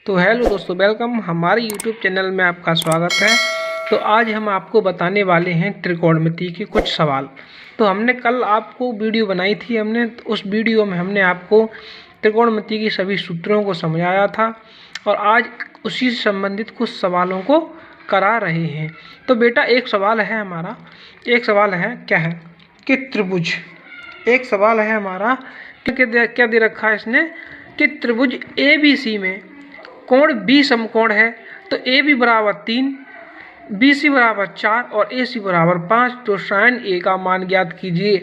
तो हेलो दोस्तों, वेलकम हमारे यूट्यूब चैनल में आपका स्वागत है। तो आज हम आपको बताने वाले हैं त्रिकोणमिति के कुछ सवाल। तो हमने कल आपको वीडियो बनाई थी, उस वीडियो में हमने आपको त्रिकोणमिति की सभी सूत्रों को समझाया था और आज उसी से संबंधित कुछ सवालों को करा रहे हैं। तो बेटा एक सवाल है हमारा, क्या है कि त्रिभुज, एक सवाल है हमारा क्या दे रखा है इसने कि त्रिभुज ABC में कोण B समकोण है। तो AB बराबर 3, BC बराबर 4 और AC बराबर 5। तो साइन A का मान ज्ञात कीजिए।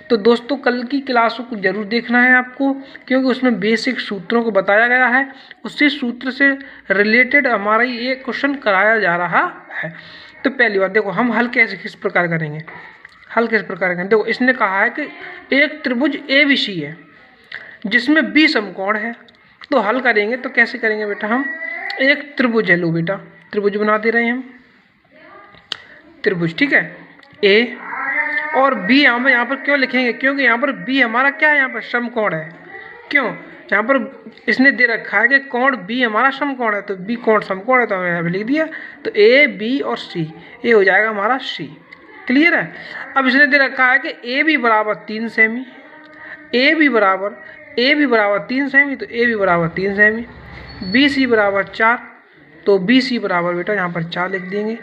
तो दोस्तों कल की क्लासों को जरूर देखना है आपको, क्योंकि उसमें बेसिक सूत्रों को बताया गया है, उसी सूत्र से रिलेटेड हमारा ये क्वेश्चन कराया जा रहा है। तो पहली बात देखो, हम हल किस प्रकार करेंगे, देखो इसने कहा है कि एक त्रिभुज ABC है जिसमें B समकोण है। तो हल करेंगे तो कैसे करेंगे बेटा, हम एक त्रिभुज है, लो बेटा त्रिभुज बना दे रहे हैं हम, त्रिभुज ठीक है A और B यहाँ पर क्यों लिखेंगे, क्योंकि यहाँ पर B हमारा क्या है, यहाँ पर समकोण है। क्यों, यहाँ पर इसने दे रखा है कि कोण B हमारा समकोण है, तो B कोण समकोण है, तो हमने यहाँ पर लिख दिया। तो A B और C, ये हो जाएगा हमारा C। क्लियर है। अब इसने दे रखा है कि AB बराबर 3 सेमी, AB बराबर 3 सेमी, तो AB बराबर 3 सेमी, BC बराबर 4, तो BC बराबर बेटा यहाँ पर 4 लिख देंगे।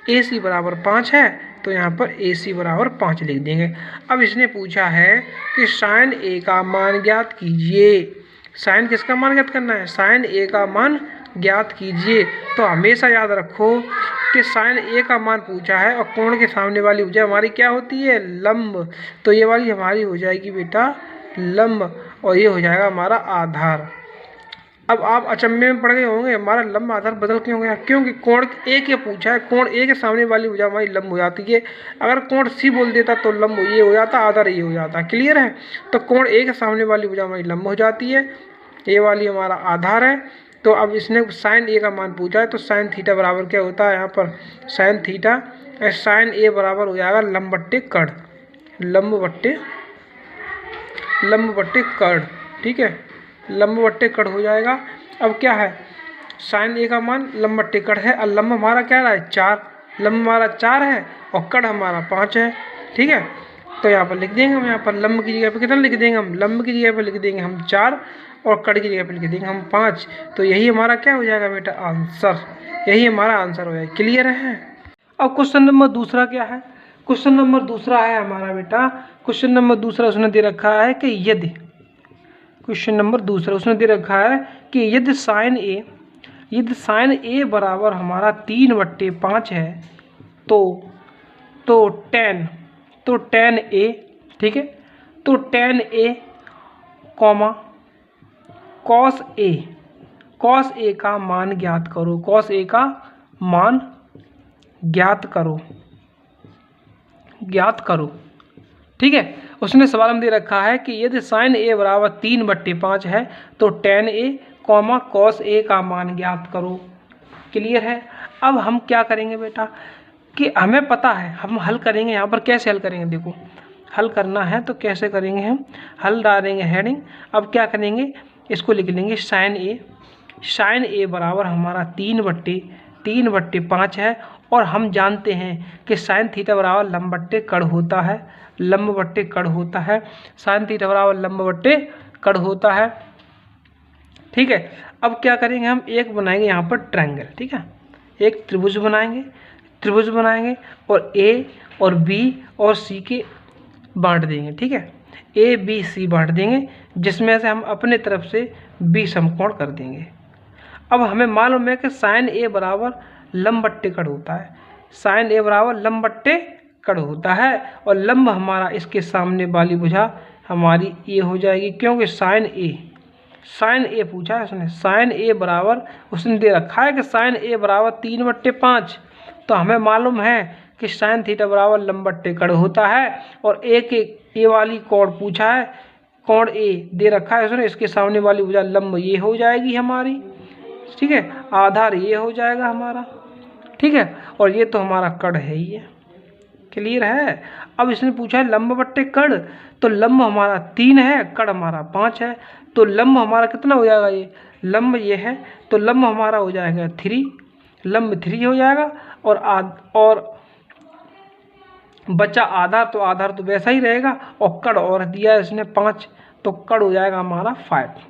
AC बराबर 5 है, तो यहाँ पर AC बराबर 5 लिख देंगे। अब इसने पूछा है कि साइन A का मान ज्ञात कीजिए। साइन किसका मान ज्ञात करना है, साइन A का मान ज्ञात कीजिए। तो हमेशा याद रखो कि साइन A का मान पूछा है और कोण के सामने वाली भुजा हमारी क्या होती है, लंब। तो ये वाली हमारी हो जाएगी बेटा लंब, और ये हो जाएगा हमारा आधार। अब आप अचंभे में पड़ गए होंगे, हमारा लंब आधार बदल क्यों गया, क्योंकि कोण A के पूछा है, कोण A के सामने वाली भुजा हमारी लंब हो जाती है। अगर कोण C बोल देता तो लंब ये हो जाता, आधार ये हो जाता। क्लियर है। तो कोण A के सामने वाली भुजा हमारी लंब हो जाती है, ये वाली हमारा आधार है। तो अब इसने साइन A का मान पूछा है, तो साइन थीटा बराबर क्या होता है, यहाँ पर साइन थीटा, साइन A बराबर हो जाएगा लंब बट्टे कर्ण, लंब बट्टे कर्ण। ठीक है, लंब बट्टे कर्ण हो जाएगा। अब क्या है, साइन A का मान लंब बट्टे कर्ण है, और लंब हमारा क्या रहा है 4, लंब हमारा 4 है और कर्ण हमारा 5 है। ठीक है, तो यहाँ पर लिख देंगे हम, यहाँ पर लंब की जगह पर कितना लिख देंगे हम, लंब की जगह पर लिख देंगे हम 4 और कर्ण की जगह पर लिख देंगे हम 5। तो यही हमारा क्या हो जाएगा बेटा आंसर, यही हमारा आंसर हो जाएगा। क्लियर है। अब क्वेश्चन नंबर दूसरा क्या है, क्वेश्चन नंबर दूसरा है हमारा बेटा, क्वेश्चन नंबर दूसरा उसने दे रखा है कि यदि, क्वेश्चन नंबर दूसरा उसने दे रखा है कि यदि साइन A बराबर हमारा 3/5 है, तो tan A, ठीक है, तो tan A comma cos A का मान ज्ञात करो, cos A का मान ज्ञात करो। ठीक है, उसने सवाल में दे रखा है कि यदि साइन A बराबर 3/5 है, तो tan A comma cos A का मान ज्ञात करो। क्लियर है। अब हम क्या करेंगे बेटा कि हमें पता है, हम हल करेंगे। यहाँ पर कैसे हल करेंगे, देखो हल करना है तो कैसे करेंगे, हम हल डालेंगे हेडिंग। अब क्या करेंगे, इसको लिख लेंगे साइन A बराबर हमारा 3/5 है, और हम जानते हैं कि साइन थीटा बराबर लंब बट्टे कर्ण होता है, साइन थीटा बराबर लंब बट्टे कर्ण होता है। ठीक है, अब क्या करेंगे, हम एक बनाएंगे यहाँ पर ट्रायंगल। ठीक है, एक त्रिभुज बनाएंगे और A और B और C के बांट देंगे। ठीक है, A B C बांट देंगे, जिसमें से हम अपने तरफ से B समकोण कर देंगे। अब हमें मालूम है कि साइन A बराबर लंब बट्टे कर्ण होता है, साइन A बराबर लंब बट्टे कर्ण होता है, और लंब हमारा इसके सामने वाली भुजा हमारी ये हो जाएगी, क्योंकि साइन A पूछा है उसने, साइन A बराबर उसने दे रखा है कि साइन A बराबर 3/5। तो हमें मालूम है कि साइन थीटा बराबर लंब बट्टे कर्ण होता है, और ए वाली कोण पूछा है, कोण A दे रखा है उसने, इसके सामने वाली भुजा लंब ये हो जाएगी हमारी। ठीक है, आधार ये हो जाएगा हमारा। ठीक है, और ये तो हमारा कर्ण है ही है। क्लियर है। अब इसने पूछा है लंब बट्टे कर्ण, तो लंब हमारा 3 है, कर्ण हमारा 5 है, तो लंब हमारा कितना हो जाएगा, ये लंब ये है, तो लंब हमारा हो जाएगा 3, लंब 3 हो जाएगा, और बचा आधार, तो आधार तो वैसा ही रहेगा, और कड़ और दिया है इसने 5, तो कड़ हो जाएगा हमारा 5।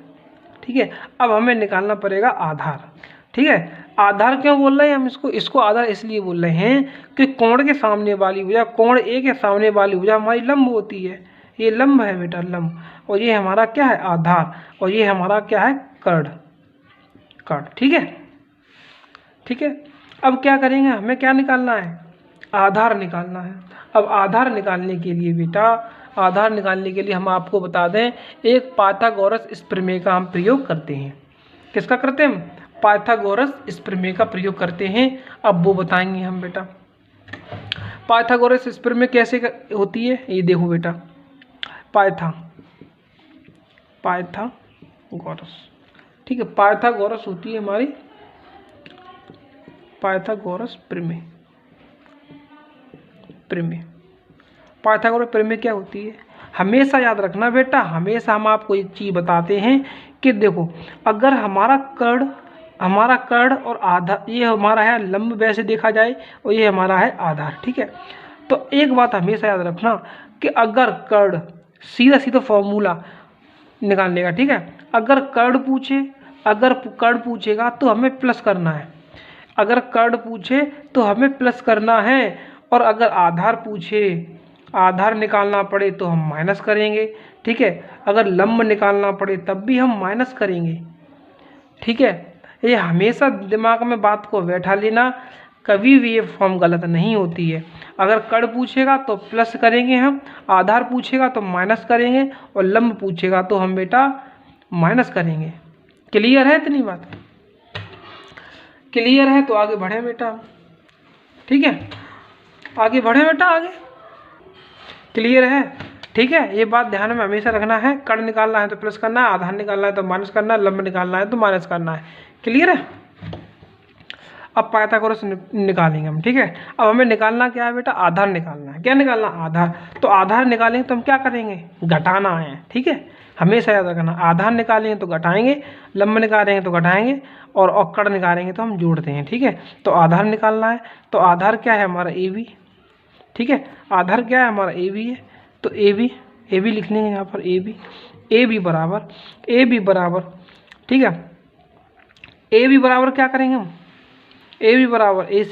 ठीक है, अब हमें निकालना पड़ेगा आधार। ठीक है, आधार क्यों बोल रहे हैं हम इसको आधार इसलिए बोल रहे हैं कि कोण के सामने वाली भुजा, कोण ए के सामने वाली भुजा हमारी लंब होती है। ये लंब है बेटा, लंब, और ये हमारा क्या है आधार, और ये हमारा क्या है कड़। ठीक है, ठीक है। अब क्या करेंगे, हमें क्या निकालना है, आधार निकालना है। अब आधार निकालने के लिए बेटा, आधार निकालने के लिए हम आपको बता दें, एक पाइथागोरस इस प्रमेय का हम प्रयोग करते हैं। किसका करते हैं हम, पाइथागोरस इस प्रमेय का प्रयोग करते हैं। अब वो बताएंगे हम बेटा। पाइथागोरस इस प्रमेय कैसे होती है, ये देखो बेटा, पाइथागोरस, ठीक है, पाइथागोरस होती है हमारी पाइथागोरस प्रमेय। पाइथागोरस प्रमेय क्या होती है, हमेशा याद रखना बेटा, हमेशा हम आपको एक चीज़ बताते हैं कि देखो, अगर हमारा कर्ण और आधार, ये हमारा है लंब वैसे देखा जाए, और ये हमारा है आधार। ठीक है, तो एक बात हमेशा याद रखना कि अगर कर्ण, सीधा फॉर्मूला निकालने का। ठीक है, अगर कर्ण पूछेगा तो हमें प्लस करना है, अगर कर्ण पूछे तो हमें प्लस करना है, और अगर आधार पूछे, आधार निकालना पड़े तो हम माइनस करेंगे। ठीक है, अगर लंब निकालना पड़े तब भी हम माइनस करेंगे। ठीक है, ये हमेशा दिमाग में बात को बैठा लेना, कभी भी ये फॉर्म गलत नहीं होती है। अगर कर्ण पूछेगा तो प्लस करेंगे हम, आधार पूछेगा तो माइनस करेंगे, और लंब पूछेगा तो हम बेटा माइनस करेंगे। क्लियर है इतनी बात, क्लियर है? तो आगे बढ़े बेटा, ठीक है, आगे बढ़े बेटा, आगे क्लियर है? ठीक है, ये बात ध्यान में हमेशा रखना है, कर्ण निकालना है तो प्लस करना है, आधार निकालना है तो माइनस करना है, लंब निकालना है तो माइनस करना है। क्लियर है? अब पाइथागोरस निकालेंगे हम। ठीक है, अब हमें निकालना क्या है बेटा, आधार निकालना है। क्या निकालना, आधार। तो आधार निकालेंगे तो हम क्या करेंगे, घटाना है। ठीक है, हमेशा याद रखना, आधार निकालेंगे तो घटाएंगे, लंब निकालेंगे तो घटाएंगे, और कर्ण निकालेंगे तो हम जोड़ते हैं। ठीक है, तो आधार निकालना है, तो आधार क्या है हमारा ए बी। ठीक है, आधार क्या है हमारा ए बी है, तो ए बी लिख लेंगे यहाँ पर, ए बी बराबर, ठीक है, ए बी बराबर क्या करेंगे हम, ए बी बराबर ए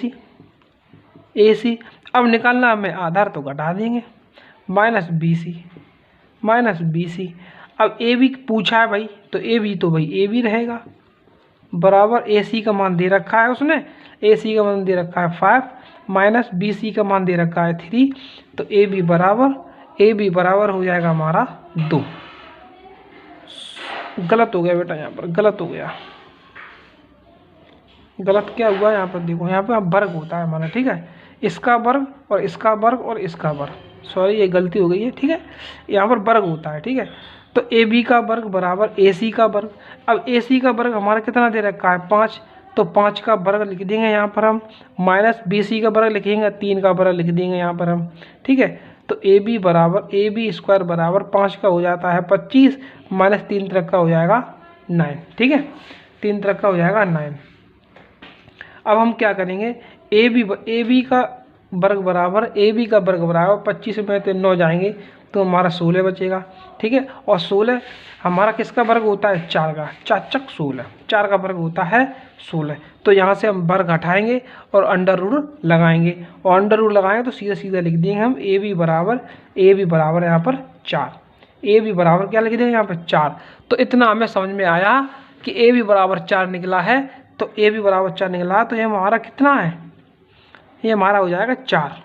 सी। अब निकालना हमें आधार तो घटा देंगे, माइनस बी सी। अब ए बी पूछा है भाई, तो ए बी तो भाई ए बी रहेगा, बराबर ए सी का मान दे रखा है उसने, ए सी का मान दे रखा है 5, माइनस बी सी का मान दे रखा है 3, तो ए बी बराबर हो जाएगा हमारा 2। गलत हो गया बेटा, यहाँ पर गलत हो गया, गलत क्या हुआ यहाँ पर, देखो यहाँ पे वर्ग होता है हमारा। ठीक है, इसका वर्ग और इसका वर्ग और इसका वर्ग, सॉरी ये गलती हो गई है। ठीक है, यहाँ पर वर्ग होता है। ठीक है, तो ए बी का वर्ग बराबर ए सी का वर्ग। अब ए सी का वर्ग हमारा कितना दे रखा है 5, तो 5 का वर्ग लिख देंगे यहाँ पर हम, माइनस बी सी का वर्ग लिखेंगे, 3 का वर्ग लिख देंगे यहाँ पर हम। ठीक है, तो ए बी स्क्वायर बराबर 5 का हो जाता है 25, माइनस 3 तक का हो जाएगा 9। ठीक है, 3 तक का हो जाएगा 9। अब हम क्या करेंगे, ए बी का वर्ग बराबर 25 में तो 9 जाएंगे तो हमारा 16 बचेगा। ठीक है, और 16 हमारा किसका वर्ग होता है, 4 का, 4 चक 16, 4 का वर्ग होता है 16। तो यहाँ से हम वर्ग हटाएंगे और अंडर रूट लगाएंगे, और अंडर रूट लगाएंगे तो सीधा लिख देंगे हम ए बी बराबर यहाँ पर 4, ए बी बराबर क्या लिख देंगे यहाँ पर 4। तो इतना हमें समझ में आया कि ए बी बराबर 4 निकला है, तो ए बी बराबर 4 निकला, तो ये हमारा कितना है, ये हमारा हो जाएगा 4।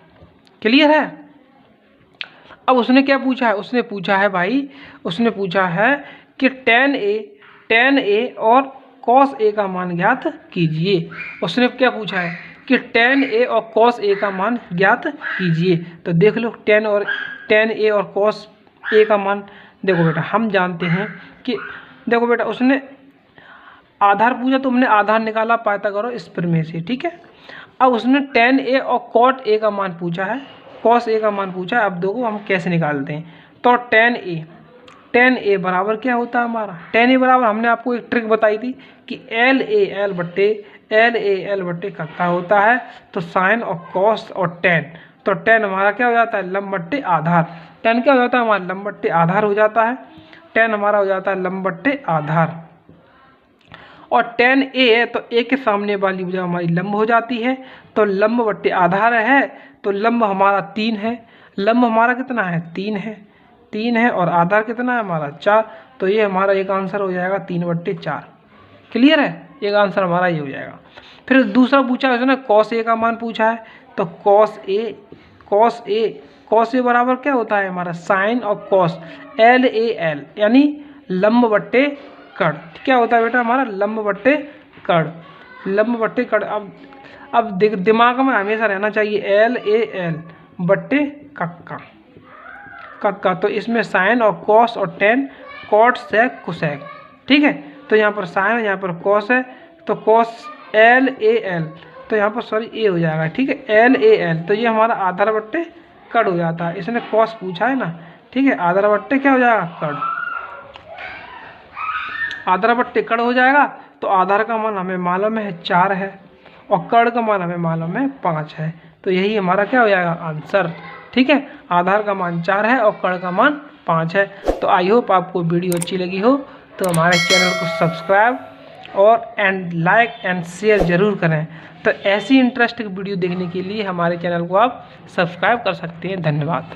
क्लियर है? अब उसने क्या पूछा है, उसने पूछा है कि tan a और cos a का मान ज्ञात कीजिए। उसने क्या पूछा है कि tan a और cos a का मान ज्ञात कीजिए। तो देख लो, tan a और cos a का मान, देखो बेटा हम जानते हैं कि, देखो बेटा उसने आधार पूछा तो हमने आधार निकाला पाइथागोरस इस प्रमेय से। ठीक है, अब उसने tan a और cot a का मान पूछा है, cos a का मान पूछा है। अब देखो हम कैसे निकालते हैं, तो tan tan a बराबर क्या होता है हमारा, tan a बराबर हमने आपको एक ट्रिक बताई थी कि LAL बट्टे का होता है तो साइन और कॉस और tan, तो tan हमारा क्या हो जाता है लंब बट्टे आधार, tan क्या हो जाता है हमारा लंब बट्टे आधार हो जाता है, tan हमारा हो जाता है लंब बट्टे आधार। और tan a है तो a के सामने वाली भुजा हमारी लंब हो जाती है, तो लंब बट्टे आधार है तो लंब हमारा 3 है, लंब हमारा कितना है 3 है और आधार कितना है हमारा 4, तो ये हमारा एक आंसर हो जाएगा 3/4। क्लियर है, एक आंसर हमारा ये हो जाएगा। फिर दूसरा पूछा है उसने cos a का मान पूछा है, तो cos a बराबर क्या होता है हमारा साइन और cos LAL यानी लंब बट्टे कड़, क्या होता है बेटा हमारा लंब बट्टे कड़। अब दिमाग में हमेशा रहना चाहिए LAL बट्टे कक्का, तो इसमें साइन और कॉस और टेन, कॉट सेक कोसेक, ठीक है। तो यहाँ पर साइन है, यहाँ पर कॉस है, तो कॉस LAL, तो यहाँ पर सॉरी ए हो जाएगा, ठीक है LAL, तो ये हमारा आधार बट्टे कड़ हो जाता है। इसने कॉस पूछा है ना, ठीक है, आधार बट्टे क्या हो जाएगा कड़, आधार बट्टे कड़ हो जाएगा। तो आधार का मान हमें मालूम है 4 है और कड़ का मान हमें मालूम है 5 है, तो यही हमारा क्या हो जाएगा आंसर, ठीक है। आधार का मान 4 है और कड़ का मान 5 है। तो आई होप आपको वीडियो अच्छी लगी हो, तो हमारे चैनल को सब्सक्राइब और लाइक एंड शेयर ज़रूर करें। तो ऐसी इंटरेस्टिंग वीडियो देखने के लिए हमारे चैनल को आप सब्सक्राइब कर सकते हैं। धन्यवाद।